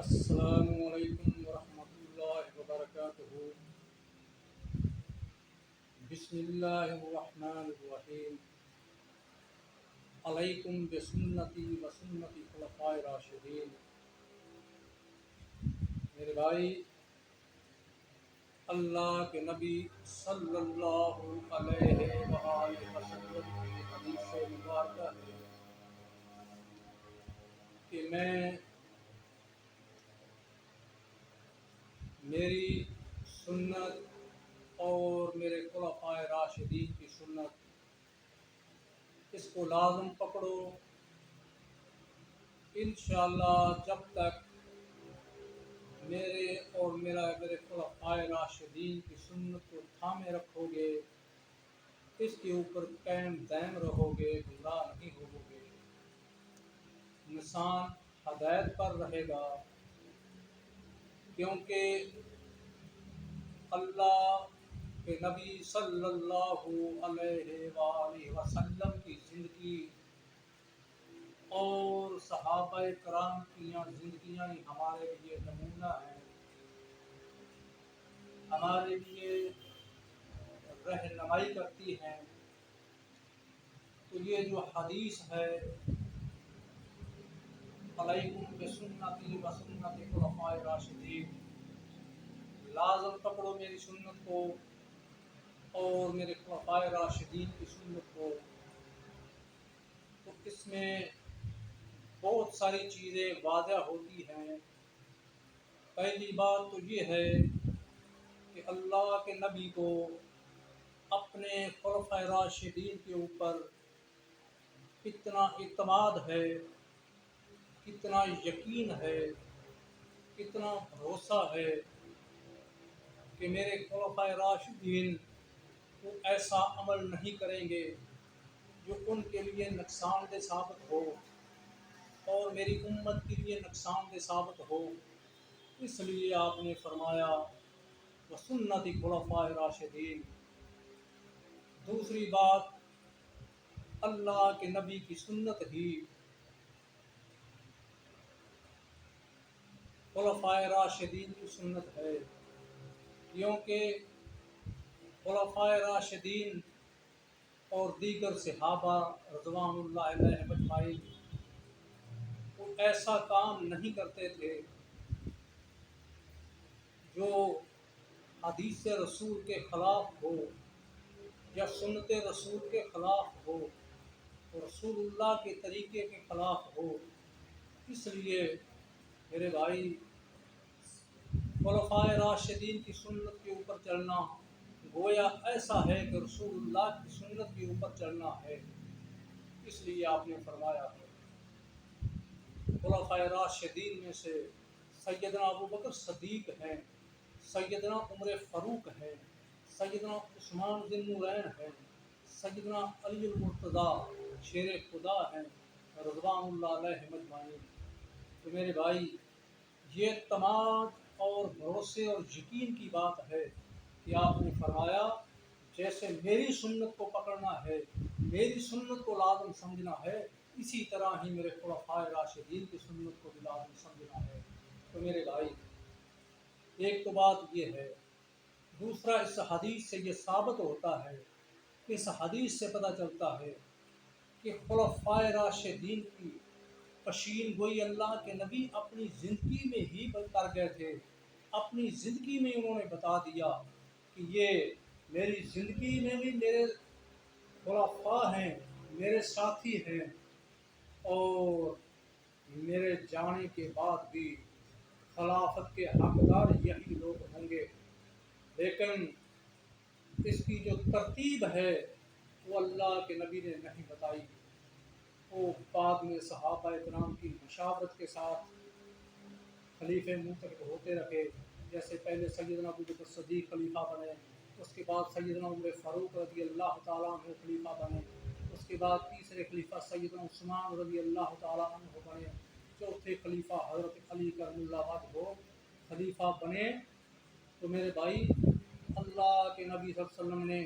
السلام علیکم ورحمۃ اللہ وبرکاتہ۔ بسم اللہ الرحمن الرحیم۔ علیکم بسنتی و سنتی خلفائے راشدین۔ میرے بھائی، اللہ کے نبی صلی اللہ علیہ وآلہ وسلم کی حدیث مبارکہ ہے کہ میری سنت اور میرے خلفائے راشدین کی سنت، اس کو لازم پکڑو۔ انشاءاللہ جب تک میرے اور میرے خلفائے راشدین کی سنت کو تھامے رکھو گے، اس کے اوپر قائم دائم رہو گے، گمراہ نہیں ہوگو گے، انسان ہدایت پر رہے گا۔ کیونکہ اللہ کے نبی صلی اللہ علیہ وآلہ وسلم کی زندگی اور صحابہ کرام کی زندگیاں ہمارے لیے نمونہ ہیں، ہمارے لیے رہنمائی کرتی ہیں۔ تو یہ جو حدیث ہے، علیکم بسنتی و سنت خلفائے راشدین، لازم پکڑو میری سنت کو اور میرے خلفائے راشدین کی سنت کو۔ تو اس میں بہت ساری چیزیں واضح ہوتی ہیں۔ پہلی بات تو یہ ہے کہ اللہ کے نبی کو اپنے خلفائے راشدین کے اوپر کتنا اعتماد ہے، کتنا یقین ہے، کتنا بھروسہ ہے کہ میرے خلفائے راشدین وہ ایسا عمل نہیں کریں گے جو ان کے لیے نقصان دہ ثابت ہو اور میری امت کے لیے نقصان دہ ثابت ہو۔ اس لیے آپ نے فرمایا وسنتی خلفائے راشدین۔ دوسری بات، اللہ کے نبی کی سنت ہی خلفائے راشدین کی سنت ہے، کیونکہ خلفائے راشدین اور دیگر صحابہ رضوان اللہ علیہ اجمعین وہ ایسا کام نہیں کرتے تھے جو حدیث رسول کے خلاف ہو یا سنت رسول کے خلاف ہو، رسول اللہ کے طریقے کے خلاف ہو۔ اس لیے میرے بھائی، خلفائے راشدین کی سنت کے اوپر چلنا گویا ایسا ہے کہ رسول اللہ کی سنت کے اوپر چلنا ہے۔ اس لیے آپ نے فرمایا ہے خلفائے راشدین میں سے سیدنا ابوبکر صدیق ہیں، سیدنا عمر فاروق ہیں، سیدنا عثمان ذی النورین ہیں، سیدنا علی المرتضیٰ شیر خدا ہیں رضوان اللہ علیہ اجمعین۔ تو میرے بھائی، یہ اعتماد اور بھروسے اور یقین کی بات ہے کہ آپ نے فرمایا جیسے میری سنت کو پکڑنا ہے، میری سنت کو لازم سمجھنا ہے، اسی طرح ہی میرے خلفائے راشدین کی سنت کو بھی لازم سمجھنا ہے۔ تو میرے بھائی، ایک تو بات یہ ہے۔ دوسرا، اس حدیث سے یہ ثابت ہوتا ہے، اس حدیث سے پتہ چلتا ہے کہ خلفائے راشدین کی پشین گوئی اللہ کے نبی اپنی زندگی میں ہی کر گئے تھے۔ اپنی زندگی میں انہوں نے بتا دیا کہ یہ میری زندگی میں بھی میرے خلفاء ہیں، میرے ساتھی ہیں، اور میرے جانے کے بعد بھی خلافت کے حقدار یہی لوگ ہوں گے۔ لیکن اس کی جو ترتیب ہے وہ اللہ کے نبی نے نہیں بتائی، وہ بعد میں صحابہ کرام کی مشاورت کے ساتھ خلیفے منتخب ہوتے رہے۔ جیسے پہلے سیدنا ابوبکر صدیق خلیفہ بنے، اس کے بعد سیدنا عمر فاروق رضی اللہ تعالیٰ عنہ خلیفہ بنے، اس کے بعد تیسرے خلیفہ سیدنا عثمان رضی اللہ تعالیٰ عنہ بنے، چوتھے خلیفہ حضرت علی کرم اللہ وجہہ خلیفہ بنے۔ تو میرے بھائی، اللہ کے نبی صلی اللہ علیہ وسلم نے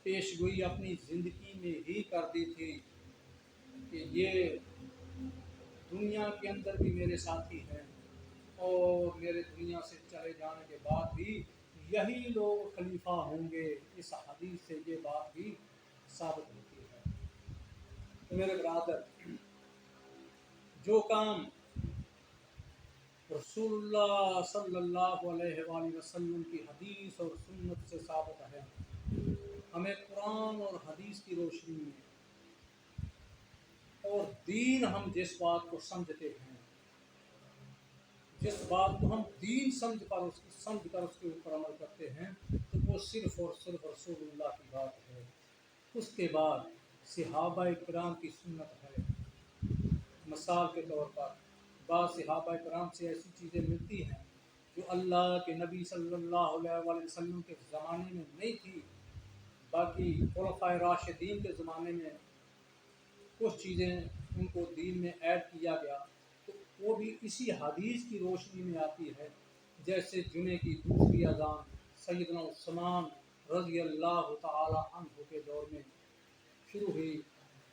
پیش گوئی اپنی زندگی میں ہی کر دی تھی کہ یہ دنیا کے اندر بھی میرے ساتھی ہیں اور میرے دنیا سے چلے جانے کے بعد بھی یہی لوگ خلیفہ ہوں گے۔ اس حدیث سے یہ بات بھی ثابت ہوتی ہے۔ تو میرے برادر، جو کام رسول اللہ صلی اللہ علیہ وآلہ وسلم کی حدیث اور سنت سے ثابت ہے، ہمیں قرآن اور حدیث کی روشنی میں اور دین، ہم جس بات کو سمجھتے ہیں، جس بات کو ہم دین سمجھ کر اس کے اوپر عمل کرتے ہیں، تو وہ صرف اور صرف رسول اللہ کی بات ہے۔ اس کے بعد صحابہ کرام کی سنت ہے۔ مثال کے طور پر بعض صحابہ کرام سے ایسی چیزیں ملتی ہیں جو اللہ کے نبی صلی اللہ علیہ وآلہ وسلم کے زمانے میں نہیں تھی، باقی خلفائے راشدین کے زمانے میں کچھ چیزیں ان کو دین میں ایڈ کیا گیا، تو وہ بھی اسی حدیث کی روشنی میں آتی ہے۔ جیسے جمعے کی دوسری اذان سیدنا عثمان رضی اللہ تعالی عنہ کے دور میں شروع ہوئی،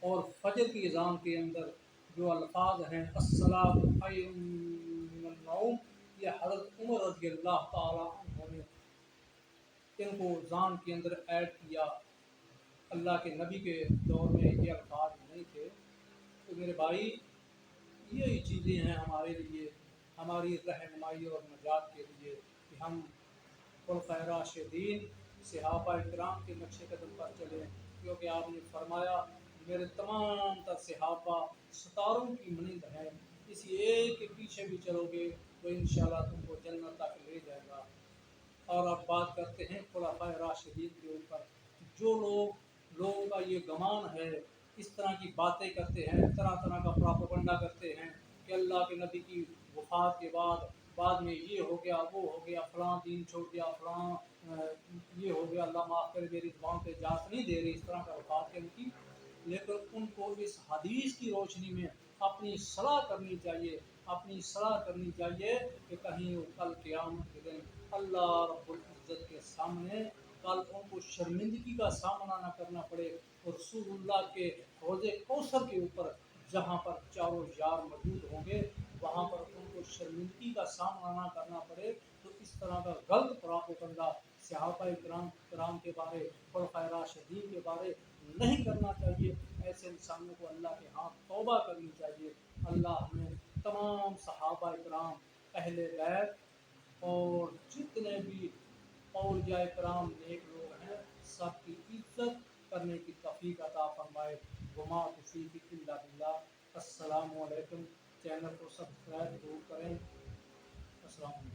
اور فجر کی اذان کے اندر جو الفاظ ہیں الصلاۃ خیر من النوم، یہ حضرت عمر رضی اللہ تعالی عنہ نے ان کو اذان کے اندر ایڈ کیا۔ اللہ کے نبی کے دور میں یہ الفاظ نہیں تھے۔ تو میرے بھائی، یہی چیزیں ہیں ہمارے لیے، ہماری رہنمائی اور نجات کے لیے، کہ ہم خلفائے راشدین صحابہ کرام کے نقش قدم پر چلیں، کیونکہ آپ نے فرمایا میرے تمام تر صحابہ ستاروں کی مانند ہیں، کسی ایک کے پیچھے بھی چلو گے تو انشاءاللہ تم کو جنت تک لے جائے گا۔ اور اب بات کرتے ہیں خلفائے راشدین کے اوپر۔ جو لوگوں کا یہ گمان ہے، اس طرح کی باتیں کرتے ہیں، طرح طرح کا پراپیگنڈا کرتے ہیں کہ اللہ کے نبی کی وفات کے بعد میں یہ ہو گیا، وہ ہو گیا، فلاں دین چھوڑ دیا، فلاں یہ ہو گیا، اللہ معاف کرے، میری زبان پہ اجازت نہیں دے رہی اس طرح کا الفاظ کہنے کی، لیکن ان کو اس حدیث کی روشنی میں اپنی صلاح کرنی چاہیے کہ کہیں وہ کل قیامت کے دن اللہ رب العزت کے سامنے کل ان کو شرمندگی کا سامنا نہ کرنا پڑے، اور رسول اللہ کے حوض کوثر کے اوپر جہاں پر چاروں یار موجود ہوں گے، وہاں پر ان کو شرمندگی کا سامنا نہ کرنا پڑے۔ تو اس طرح کا غلط پراپیگنڈا صحابہ کرام کے بارے، خلفائے راشدین کے بارے نہیں کرنا چاہیے۔ ایسے انسانوں کو اللہ کے ہاں توبہ کرنی چاہیے۔ اللہ ہمیں تمام صحابہ کرام، اہل بیت اور جتنے بھی اولیاء کرام نیک لوگ ہیں، سب کی عزت کرنے کی توفیق عطا فرمائے۔ وما توفیقی الا باللہ۔ السلام علیکم۔ چینل کو سبسکرائب ضرور کریں۔ السلام علیکم۔